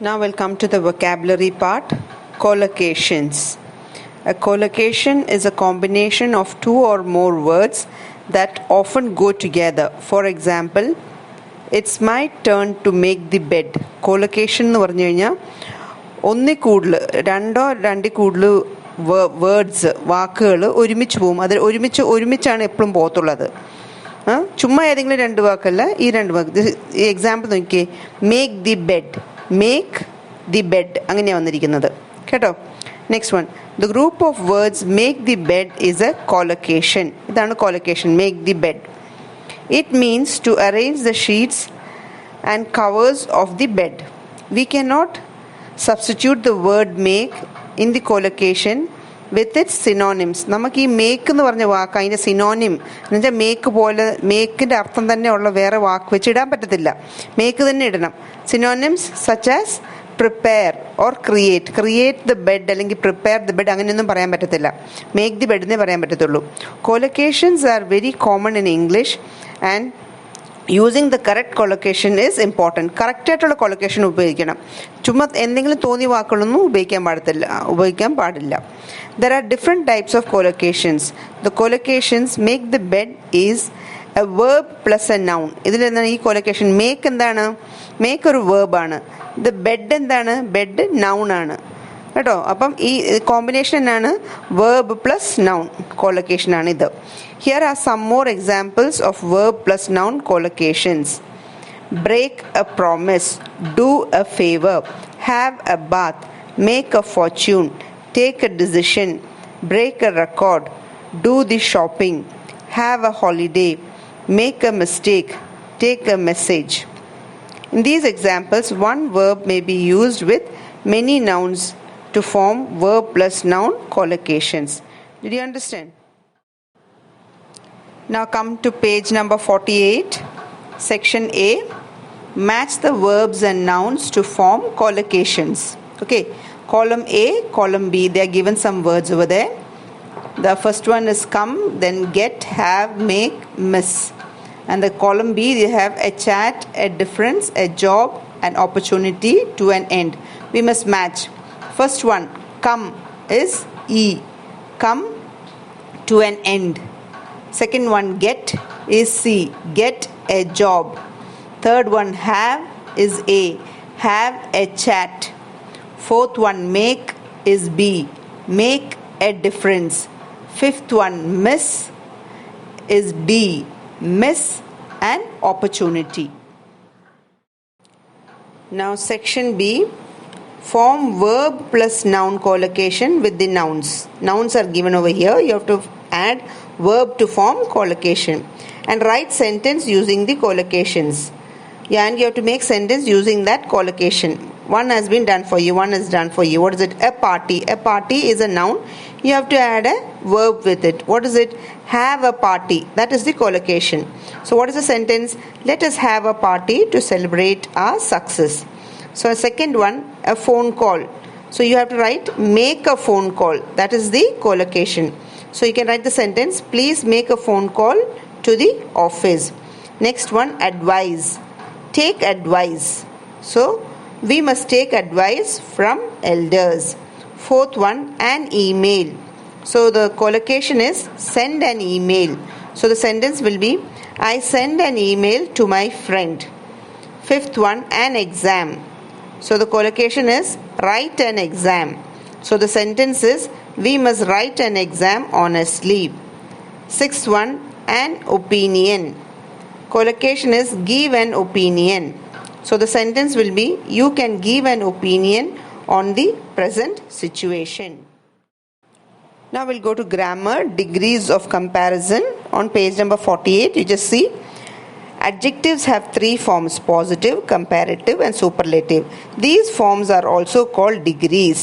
Now we'll come to the vocabulary part. Collocations. A collocation is a combination of two or more words that often go together. For example, it's my turn to make the bed. Collocation എന്ന് പറഞ്ഞു കഴിഞ്ഞാൽ ഒന്നിൽ കൂടുതൽ രണ്ടിൽ കൂടുതൽ words വാക്കുകൾ ഒരുമിച്ച് പോകും. അത് ഒരുമിച്ചാണ് എപ്പോഴും പോകത്തുള്ളത്. ചുമ്മാ ഏതെങ്കിലും രണ്ട് വാക്കല്ല, ഈ രണ്ട് വാക്ക്. ഈ എക്സാമ്പിൾ നോക്കിയേ, make the bed, make the bed അങ്ങനെയാണ് വന്നിരിക്കുന്നത് കേട്ടോ. Next one, the group of words make the bed is a collocation. ഇതാണ് collocation, make the bed. It means to arrange the sheets and covers of the bed. We can not substitute the word make in the collocation with its synonyms. നമുക്ക് ഈ make എന്ന് പറഞ്ഞ വാക്ക് അതിൻ്റെ synonym എന്ന് വെച്ചാൽ make പോലെ മേക്കിൻ്റെ അർത്ഥം തന്നെ ഉള്ള വേറെ വാക്ക് വെച്ച് ഇടാൻ പറ്റത്തില്ല, മേക്ക് തന്നെ ഇടണം. Synonyms such as prepare or create the bed അല്ലെങ്കിൽ പ്രിപ്പയർ ദ ബെഡ് അങ്ങനെയൊന്നും പറയാൻ പറ്റത്തില്ല, മേക്ക് ദി ബെഡ് എന്നേ പറയാൻ പറ്റത്തുള്ളൂ. Collocations are very common in English and using the correct collocation is important. കറക്റ്റായിട്ടുള്ള കൊളൊക്കേഷൻ ഉപയോഗിക്കണം. ചുമ്മാ എന്തെങ്കിലും തോന്നിയ വാക്കുകളൊന്നും ഉപയോഗിക്കാൻ പാടില്ല. There are different types of collocations. The collocations make the bed is a verb plus a noun. ഇതിലെന്താണ് ഈ കൊളൊക്കേഷൻ? മേക്ക് എന്താണ്? മേക്ക് ഒരു വേർബാണ്. ദ ബെഡ് എന്താണ്? ബെഡ് നൗൺ ആണ് കേട്ടോ. അപ്പം ഈ കോമ്പിനേഷൻ എന്നാണ്? വേർബ് പ്ലസ് നൗൺ കൊളൊക്കേഷനാണ് ഇത്. Here are some more examples of verb plus noun collocations. Break a promise, do a favor, have a bath, make a fortune, take a decision, break a record, do the shopping, have a holiday, make a mistake, take a message. In these examples, one verb may be used with many nouns to form verb plus noun collocations. Did you understand? Now come to page number 48, section A. Match the verbs and nouns to form collocations. Okay, column A, column B, they are given some words over there. The first one is come, then get, have, make, miss. And the column B, they have a chat, a difference, a job, an opportunity, to an end. We must match. First one, come is E, come to an end. Second one, get is C, get a job. Third one, have is A, have a chat. Fourth one, make is B, make a difference. Fifth one, miss is D, miss an opportunity. Now section B, form verb plus noun collocation with the nouns. Nouns are given over here. You have to add verb to form collocation and write sentence using the collocations. Yeah, and you have to make sentence using that collocation. One has been done for you, one is done for you. What is it? A party. A party is a noun. You have to add a verb with it. What is it? Have a party. That is the collocation. So what is the sentence? Let us have a party to celebrate our success. So a second one, a phone call. So you have to write make a phone call. That is the collocation. So you can write the sentence, please make a phone call to the office. Next one, advise. Take advice. So we must take advice from elders. Fourth one, an email. So the collocation is send an email. So the sentence will be, I send an email to my friend. Fifth one, an exam. So the collocation is write an exam. So the sentence is, we must write an exam honestly. Sixth one, an opinion. Collocation is give an opinion. So the sentence will be, you can give an opinion on the present situation. Now we'll go to grammar, degrees of comparison on page number 48. You just see. Adjectives have three forms: positive, comparative and superlative. These forms are also called degrees.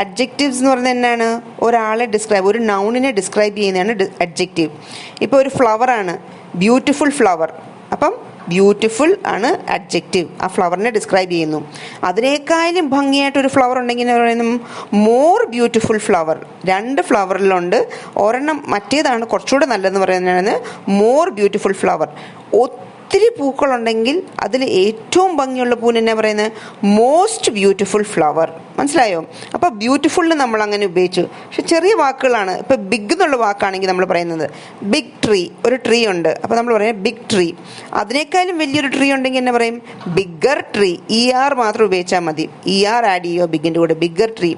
Adjectives എന്ന് പറയുന്നത് എന്താണ്? ഒരാളെ ഒരു നൗണിനെ describe ചെയ്യുന്നതാണ് adjective. ഇപ്പോൾ ഒരു ഫ്ലവറാണ്, beautiful flower. അപ്പം beautiful ആണ് അഡ്ജക്റ്റീവ്, ആ ഫ്ലവറിനെ ഡിസ്ക്രൈബ് ചെയ്യുന്നു. അതിനേക്കാളും ഭംഗിയായിട്ടൊരു ഫ്ലവർ ഉണ്ടെങ്കിൽ പറയുന്നു മോർ ബ്യൂട്ടിഫുൾ ഫ്ലവർ. രണ്ട് ഫ്ലവറിലുണ്ട്, ഒരെണ്ണം മറ്റേതാണ് കുറച്ചുകൂടെ നല്ലതെന്ന് പറയുന്നതാണ് മോർ ബ്യൂട്ടിഫുൾ ഫ്ലവർ. ഒത്തിരി പൂക്കളുണ്ടെങ്കിൽ അതിൽ ഏറ്റവും ഭംഗിയുള്ള പൂവിന് എന്നാ പറയുന്നത്? Most beautiful flower. മനസ്സിലായോ? അപ്പോൾ ബ്യൂട്ടിഫുള്ളിന് നമ്മൾ അങ്ങനെ ഉപയോഗിച്ചു. പക്ഷെ ചെറിയ വാക്കുകളാണ്. ഇപ്പോൾ ബിഗ് എന്നുള്ള വാക്കാണെങ്കിൽ നമ്മൾ പറയുന്നത് ബിഗ് ട്രീ. ഒരു ട്രീ ഉണ്ട്, അപ്പോൾ നമ്മൾ പറയുന്നത് ബിഗ് ട്രീ. അതിനേക്കാളും വലിയൊരു ട്രീ ഉണ്ടെങ്കിൽ എന്നാ പറയും? Bigger tree. ER മാത്രം ഉപയോഗിച്ചാൽ മതി. ER ആഡ് ചെയ്യോ ബിഗിൻ്റെ കൂടെ. Bigger tree.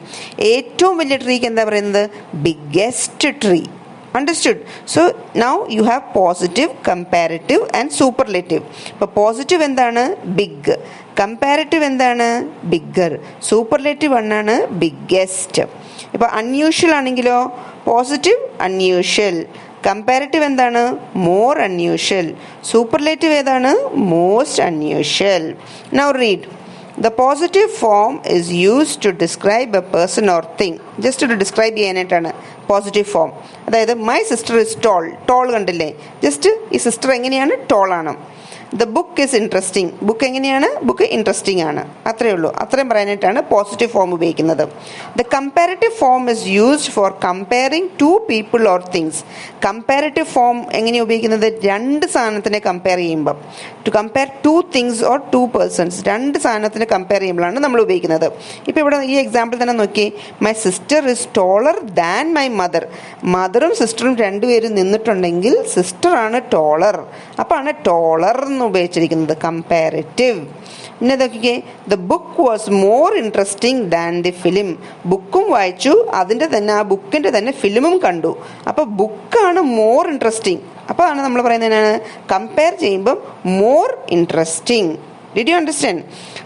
ഏറ്റവും വലിയ ട്രീക്ക് എന്താ പറയുന്നത്? Biggest tree. Understood? So now you have positive, comparative and superlative. ഇപ്പോൾ പോസിറ്റീവ് എന്താണ്? ബിഗ്. കമ്പാരറ്റീവ് എന്താണ്? ബിഗ്ഗർ. സൂപ്പർലേറ്റീവ് എന്നാണ്? ബിഗ്ഗസ്റ്റ്. ഇപ്പോൾ അൺയൂഷ്വൽ ആണെങ്കിലോ പോസിറ്റീവ് അൺയൂഷ്വൽ. കമ്പാരറ്റീവ് എന്താണ്? More unusual. സൂപ്പർലേറ്റീവ് ഏതാണ്? Most unusual. Now read. The positive form is used to describe a person or thing. Just to describe ചെയ്യാനായിട്ടാണ് positive form. അതായത് my sister is tall. Tall കണ്ടില്ലേ? Just ഈ sister എങ്ങനെയാണ്? ടോളാണ്. The book is interesting. Book എങ്ങനെയാണ്? Book interesting ആണ്. അത്രയേ ഉള്ളൂ. അത്രയും പറയാനായിട്ടാണ് പോസിറ്റീവ് ഫോം ഉപയോഗിക്കുന്നത്. The comparative form is used for comparing two people or things. Comparative form എങ്ങനെയാണ് ഉപയോഗിക്കുന്നത്? രണ്ട് സാധനത്തിനെ കമ്പയർ ചെയ്യുമ്പോൾ. To compare two things or two persons. രണ്ട് സാധനത്തിനെ കമ്പയർ ചെയ്യുമ്പോഴാണ് നമ്മൾ ഉപയോഗിക്കുന്നത്. ഇപ്പോൾ ഇവിടെ ഈ എക്സാമ്പിൾ തന്നെ നോക്കി. My sister is taller than my mother. മദറും സിസ്റ്ററും രണ്ടുപേരും നിന്നിട്ടുണ്ടെങ്കിൽ സിസ്റ്ററാണ് ടോളർ. അപ്പോൾ ആണ് ടോളർ എന്ന് ഉപയോഗിച്ചിരിക്കുന്നത്. കമ്പാരറ്റീവ്. പിന്നെ ഇതൊക്കെ the book was more interesting than the film. ബുക്കും വായിച്ചു, അതിൻ്റെ തന്നെ ആ ബുക്കിൻ്റെ തന്നെ ഫിലിമും കണ്ടു. അപ്പോൾ ബുക്കാണ് മോർ ഇൻട്രസ്റ്റിംഗ്. അപ്പോൾ ആണ് നമ്മൾ പറയുന്നതിനാണ് കമ്പയർ ചെയ്യുമ്പം more interesting. Did you understand?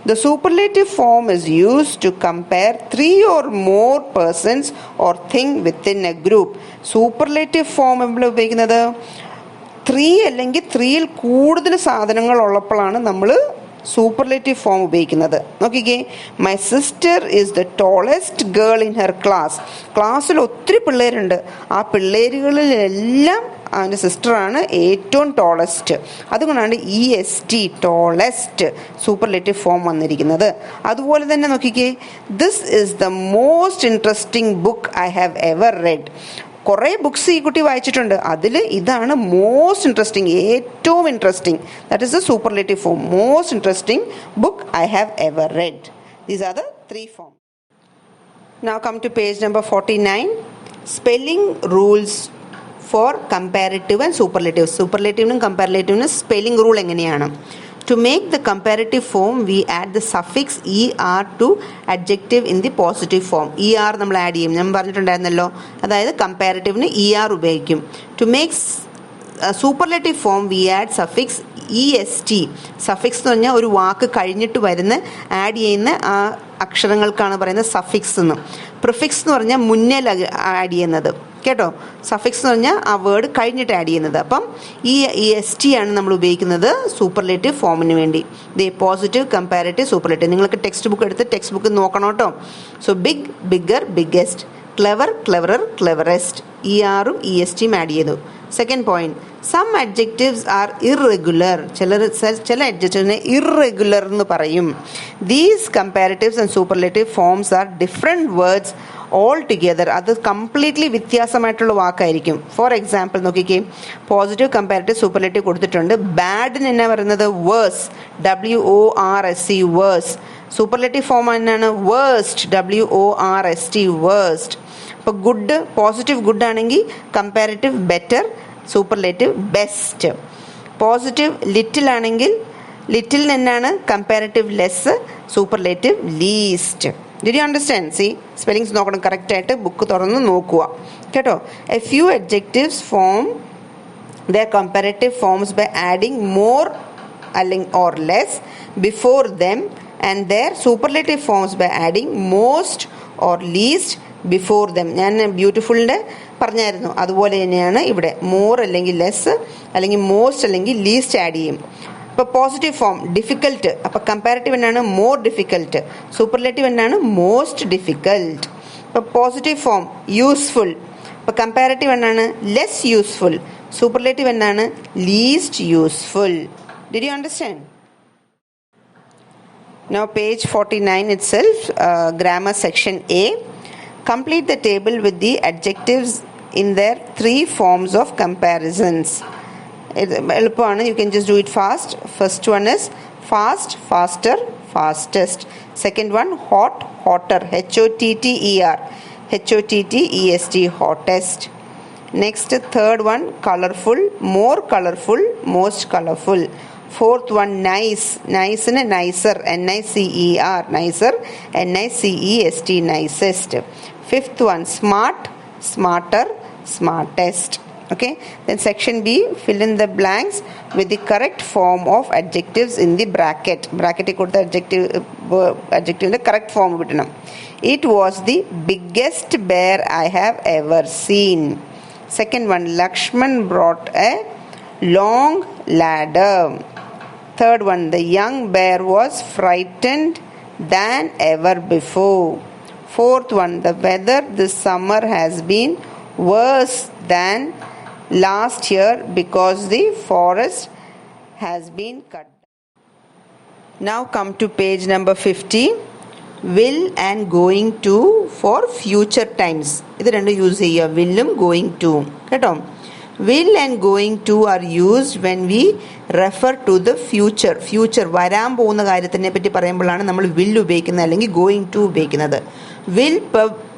The superlative form is used to compare 3 or more persons or thing within a group. Superlative form നമ്മൾ ഉപയോഗിക്കുന്നത് 3 അല്ലെങ്കിൽ 3ൽ കൂടുതൽ സാധനങ്ങൾ ഉള്ളപ്പോഴാണ് നമ്മൾ സൂപ്പർലേറ്റീവ് ഫോം ഉപയോഗിക്കുന്നത്. നോക്കിക്കേ. My sister is the tallest girl in her class. ക്ലാസ്സിൽ ഒത്തിരി പിള്ളേരുണ്ട്. ആ പിള്ളേരുകളിലെല്ലാം അവൻ്റെ സിസ്റ്ററാണ് ഏറ്റവും ടോളസ്റ്റ്. അതുകൊണ്ടാണ് EST ടോളസ്റ്റ് സൂപ്പർലേറ്റീവ് ഫോം വന്നിരിക്കുന്നത്. അതുപോലെ തന്നെ നോക്കിക്കേ. This is the most interesting book I have ever red. കുറേ ബുക്സ് ഈ കുട്ടി വായിച്ചിട്ടുണ്ട്, അതിൽ ഇതാണ് മോസ്റ്റ് ഇൻട്രസ്റ്റിംഗ്, ഏറ്റവും interesting. That is the superlative form. Most interesting book I have ever red. These are the 3 forms. Now come to page number 49. Spelling rules for comparative and superlative. സൂപ്പർലേറ്റീവിനും കമ്പാരറ്റീവിനും spelling rule എങ്ങനെയാണ്? To make the comparative form, we add the suffix ER to adjective in the positive form. ER നമ്മൾ add ചെയ്യും. ഞാൻ പറഞ്ഞിട്ടുണ്ടായിരുന്നല്ലോ. അതായത് കമ്പാരറ്റീവിന് ER ഉപയോഗിക്കും. To make superlative form, we add suffix EST. Suffix എന്ന് പറഞ്ഞാൽ ഒരു വാക്ക് കഴിഞ്ഞിട്ട് വരുന്ന ആഡ് ചെയ്യുന്ന ആ അക്ഷരങ്ങൾക്കാണ് പറയുന്നത് സഫിക്സ് എന്ന്. പ്രിഫിക്സ് എന്ന് പറഞ്ഞാൽ മുന്നേ ആഡ് ചെയ്യുന്നത്. കേട്ടോ? സഫിക്സ് എന്ന് പറഞ്ഞാൽ ആ വേർഡ് കഴിഞ്ഞിട്ട് ആഡ് ചെയ്യുന്നത്. അപ്പം ഈ EST ആണ് നമ്മൾ ഉപയോഗിക്കുന്നത് സൂപ്പർലേറ്റീവ് ഫോമിന് വേണ്ടി. ദേ പോസിറ്റീവ്, കമ്പാരറ്റീവ്, സൂപ്പർലേറ്റീവ്. നിങ്ങൾക്ക് ടെക്സ്റ്റ് ബുക്ക് എടുത്ത് ടെക്സ്റ്റ് ബുക്ക് നോക്കണം കേട്ടോ. So big, bigger, biggest. Clever, cleverer, cleverest. ERഉം ESTയും ആഡ് ചെയ്തു. Second point. Some adjectives are irregular. ചില അഡ്ജക്റ്റീവിനെ ഇറഗുലർ എന്ന് പറയും. These comparatives and superlative forms are different words all together. അത് കംപ്ലീറ്റ്ലി വ്യത്യാസമായിട്ടുള്ള വാക്കായിരിക്കും. ഫോർ എക്സാമ്പിൾ നോക്കിക്കേ. പോസിറ്റീവ്, കമ്പാരറ്റീവ്, സൂപ്പർലേറ്റീവ് കൊടുത്തിട്ടുണ്ട്. ബാഡിന് എന്നാ പറയുന്നത്? Worse. WORST worse. Superlative form എന്നാണ്? വേഴ്സ്റ്റ്. WORST worst. അപ്പോൾ ഗുഡ്, പോസിറ്റീവ് ഗുഡ് ആണെങ്കിൽ comparative better, superlative best. Positive little ആണെങ്കിൽ ലിറ്റിൽ എന്നാണ്? Comparative less, superlative least. Did you understand? See, spellings നോക്കണം കറക്റ്റായിട്ട്. ബുക്ക് തുറന്ന് നോക്കുക കേട്ടോ. A few adjectives form their comparative forms by adding more or less before them, and their superlative forms by adding most or least before dum. ഞാൻ ബ്യൂട്ടിഫുളിൻ്റെ പറഞ്ഞായിരുന്നു, അതുപോലെ തന്നെയാണ് ഇവിടെ. മോർ അല്ലെങ്കിൽ ലെസ് അല്ലെങ്കിൽ മോസ്റ്റ് അല്ലെങ്കിൽ ലീസ്റ്റ് ആഡ് ചെയ്യും. ഇപ്പോൾ പോസിറ്റീവ് ഫോം ഡിഫിക്കൽട്ട്. അപ്പോൾ കമ്പാരറ്റീവ് എന്നാണ്? More difficult. സൂപ്പർലേറ്റീവ് എന്നാണ്? Most difficult. ഇപ്പോൾ പോസിറ്റീവ് ഫോം യൂസ്ഫുൾ. അപ്പോൾ കമ്പാരറ്റീവ് എന്നാണ്? Less useful. സൂപ്പർലേറ്റീവ് എന്നാണ്? Least useful. Did you understand? Now page 49 itself, grammar section A. Complete the table with the adjectives in their 3 forms of comparisons. എളുപ്പമാണ്. You can just do it fast. First one is fast, faster, fastest. Second one hot, hotter. HOTTER. HOTTEST, hottest. Next, third one colorful, more colorful, most colorful. Fourth one nice, nice and nicer, NICER, nicer, NICEST, nicest. Fifth one smart, smarter, smartest. Okay, then section B, fill in the blanks with the correct form of adjectives in the bracket. Bracket കൊടുത്ത adjectiveന്റെ correct form കിട്ടണം. It was the biggest bear I have ever seen. Second one, Lakshman brought a long ladder. Third one, the young bear was frightened than ever before. Fourth one, the weather this summer has been worse than last year because the forest has been cut. Now come to page number 50. Will and going to for future times. ഇത് രണ്ടും use ചെയ്യുക, വില്ലും going to കേട്ടോ. Will and going to are used when we refer to the future. Future വരാൻ പോകുന്ന കാര്യത്തിനെ പറ്റി പറയുമ്പോഴാണ് നമ്മൾ will ഉപയോഗിക്കുന്നത് അല്ലെങ്കിൽ going to ഉപയോഗിക്കുന്നത്. Will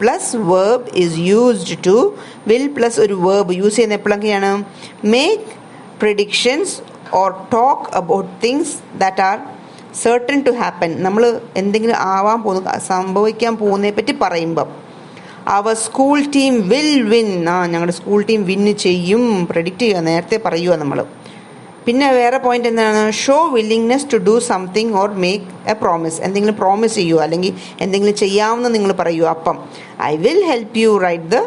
plus verb is used to, will plus ഒരു verb യൂസ് ചെയ്യുന്ന എപ്പോഴൊക്കെയാണ്? Make predictions or talk about things that are certain to happen. നമ്മൾ എന്തെങ്കിലും ആവാൻ പോകുന്ന സംഭവിക്കാൻ പോകുന്നതിനെ പറ്റി പറയുമ്പം അവർ സ്കൂൾ ടീം വിൽ വിൻ, ഞങ്ങളുടെ സ്കൂൾ ടീം വിന്ന് ചെയ്യും, പ്രെഡിക്റ്റ് ചെയ്യുക, നേരത്തെ പറയുക നമ്മൾ. പിന്നെ വേറെ പോയിന്റ് എന്താണ്? Show willingness to do something or make a promise. എന്തെങ്കിലും പ്രോമിസ് ചെയ്യുക അല്ലെങ്കിൽ എന്തെങ്കിലും ചെയ്യാമെന്ന് നിങ്ങൾ പറയുക. അപ്പം I will help you write the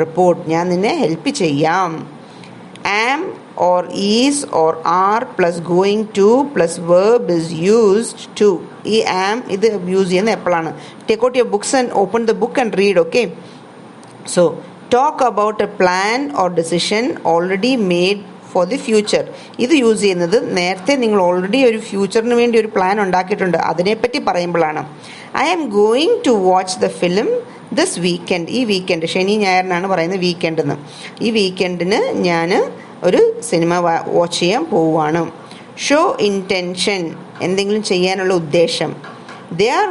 report, ഞാൻ നിന്നെ ഹെൽപ്പ് ചെയ്യാം. Um or is or are plus going to plus verb is used to. ഈ am ഇത് യൂസ് ചെയ്യുന്ന എപ്പോഴാണ്? Take out your books and open the book and read. Okay, so talk about a plan or decision already made for the future. ഇത് use ചെയ്യുന്നത് നേരത്തെ നിങ്ങൾ already ഒരു ഫ്യൂച്ചറിന് വേണ്ടി ഒരു പ്ലാൻ ഉണ്ടാക്കിയിട്ടുണ്ട്, അതിനെപ്പറ്റി പറയുമ്പോഴാണ്. I am going to watch the film this weekend. ഈ വീക്കെൻഡ്, ശനി ഞായറിനാണ് പറയുന്നത് വീക്കെൻഡ് എന്ന്. ഈ വീക്കെൻഡിന് ഞാൻ ഒരു സിനിമ വാച്ച് ചെയ്യാൻ പോവുകയാണ്. ഷോ ഇൻറ്റൻഷൻ, എന്തെങ്കിലും ചെയ്യാനുള്ള ഉദ്ദേശം. They are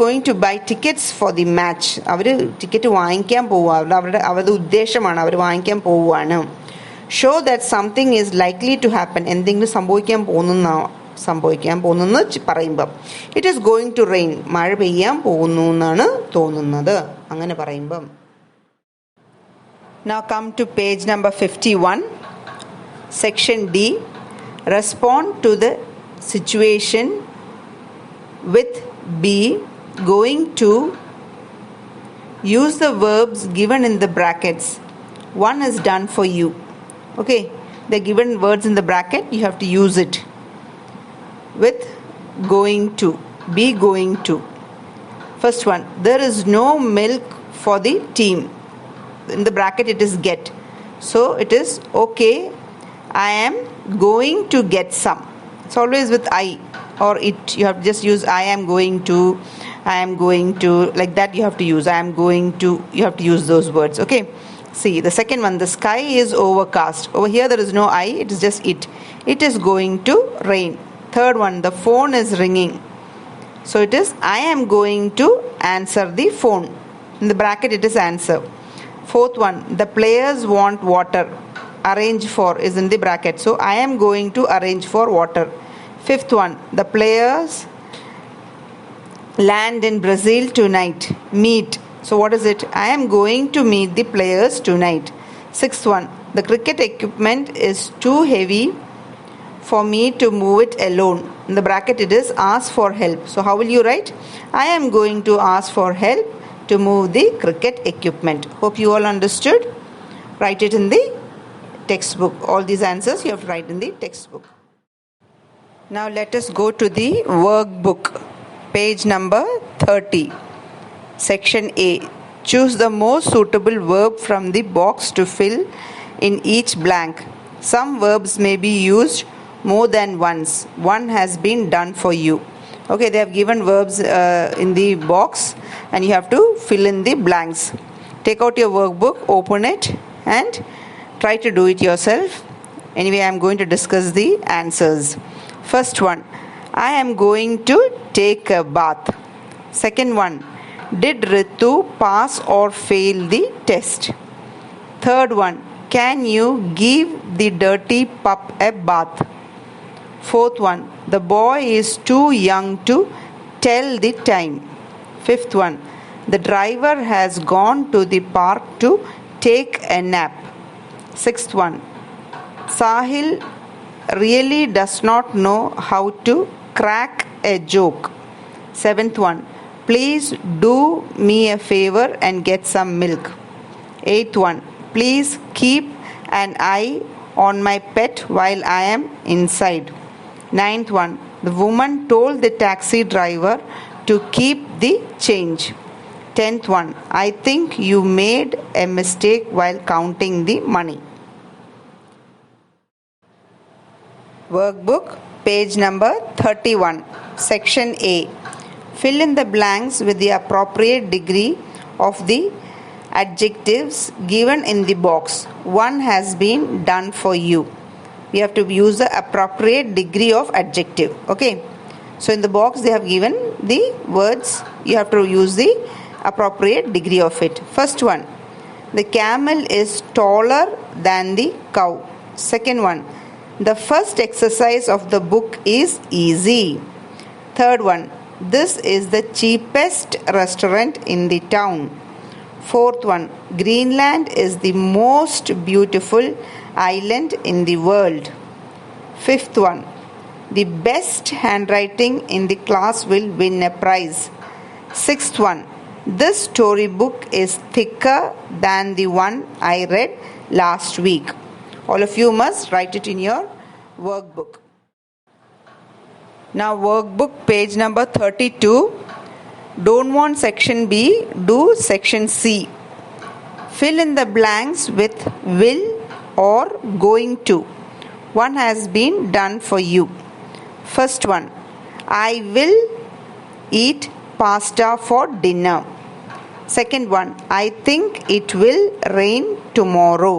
going to buy tickets for the match. അവർ ടിക്കറ്റ് വാങ്ങിക്കാൻ പോവുക, അവരുടെ ഉദ്ദേശമാണ്, അവർ വാങ്ങിക്കാൻ പോവുകയാണ്. Show that something is likely to happen, എന്തെങ്കിലും സംഭവിക്കാൻ പോകുന്നെന്ന് പറയുമ്പം. It is going to rain, മഴ പെയ്യാൻ പോകുന്നു എന്നാണ് തോന്നുന്നത്, അങ്ങനെ പറയുമ്പം. Now come to page number 51, section D. Respond to the situation with B, going to. Use the verbs given in the brackets. One is done for you. Okay, the given words in the bracket, you have to use it with going to. Be going to. First one, there is no milk for the team. In the bracket it is get, so it is okay, I am going to get some. It's always with I or it. You have to just use I am going to, I am going to, like that you have to use. I am going to, you have to use those words. Okay, see the second one, the sky is overcast. Over here there is no I, it is just it. It is going to rain. Third one, the phone is ringing, so it is I am going to answer the phone. In the bracket it is answer. Fourth one, the players want water. Arrange for is in the bracket, so I am going to arrange for water. Fifth one, the players land in Brazil tonight. Meet, so what is it? I am going to meet the players tonight. Sixth one, the cricket equipment is too heavy for me to move it alone. In the bracket it is ask for help, so how will you write? I am going to ask for help to move the cricket equipment. Hope you all understood. Write it in the textbook. All these answers you have to write in the textbook. Now let us go to the workbook, page number 30, section A. Choose the most suitable verb from the box to fill in each blank. Some verbs may be used more than once. One has been done for you. Okay, they have given verbs in the box and you have to fill in the blanks. Take out your workbook, open it and Try to do it yourself. Anyway, I am going to discuss the answers. First one, I am going to take a bath. Second one, did Ritu pass or fail the test? Third one, can you give the dirty pup a bath? Fourth one, the boy is too young to tell the time. Fifth one, the driver has gone to the park to take a nap. Sixth one, Sahil really does not know how to crack a joke. Seventh one, please do me a favor and get some milk. Eighth one, please keep an eye on my pet while I am inside. Ninth one, the woman told the taxi driver to keep the change. 10th one, I think you made a mistake while counting the money. Workbook, page number 31, section A. Fill in the blanks with the appropriate degree of the adjectives given in the box. One has been done for you. We have to use the appropriate degree of adjective. Okay. So in the box they have given the words. You have to use the appropriate degree of it. First one, the camel is taller than the cow. Second one, the first exercise of the book is easy. Third one, this is the cheapest restaurant in the town. Fourth one, Greenland is the most beautiful island in the world. Fifth one, the best handwriting in the class will win a prize. Sixth one, this storybook is thicker than the one I read last week. All of you must write it in your workbook. Now workbook page number 32. Don't want section B, do section C. Fill in the blanks with will or going to. One has been done for you. First one, I will eat pasta for dinner. Second one, I think it will rain tomorrow.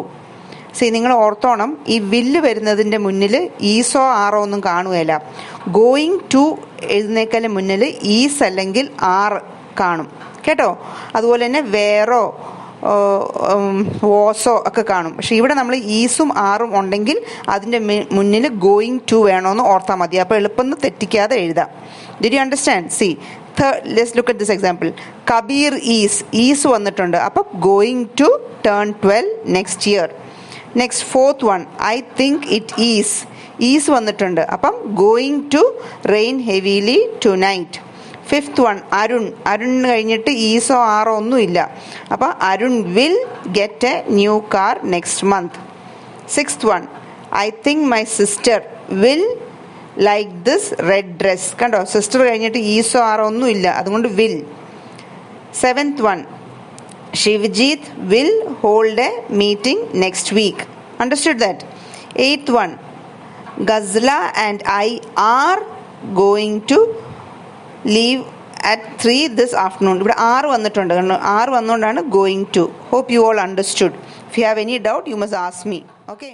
C നിങ്ങൾ ഓർത്തോണം, ഈ വില്ല് വരുന്നതിൻ്റെ മുന്നിൽ ഈസോ ആറോ ഒന്നും കാണുകയില്ല. Going to എഴുതുന്നേക്കാളും മുന്നിൽ ഈസ് അല്ലെങ്കിൽ ആർ കാണും കേട്ടോ. അതുപോലെ തന്നെ വേറോ വോസോ ഒക്കെ കാണും. പക്ഷെ ഇവിടെ നമ്മൾ ഈസും ആറും ഉണ്ടെങ്കിൽ അതിൻ്റെ മുന്നിൽ ഗോയിങ് ടു വേണമെന്ന് ഓർത്താൽ മതി. അപ്പോൾ എളുപ്പം തെറ്റിക്കാതെ എഴുതാം. Did you understand? C let's look at this example. Kabir is വന്നിട്ടുണ്ട്. അപ്പോൾ going to turn 12 next year. Next fourth one, I think it is വന്നിട്ടുണ്ട്. അപ്പം going to rain heavily tonight. Fifth one, Arun കഴിഞ്ഞിട്ട് ഈസോ ആറോ ഒന്നുമില്ല. അപ്പം Arun will get a new car next month. Sixth one, I think my sister will like this red dress. കണ്ടോ, sister കഴിഞ്ഞിട്ട് ഈസോ ആറോ ഒന്നുമില്ല, അതുകൊണ്ട് will. Seventh one, Shivjit will hold a meeting next week. Understood that? Eighth one, Ghazla and I are going to leave at 3 this afternoon. ഇവിടെ ആറ് വന്നിട്ടുണ്ട്, ആറ് വന്നുകൊണ്ടാണ് going to. Hope you all understood. If you have any doubt, you must ask me. Okay.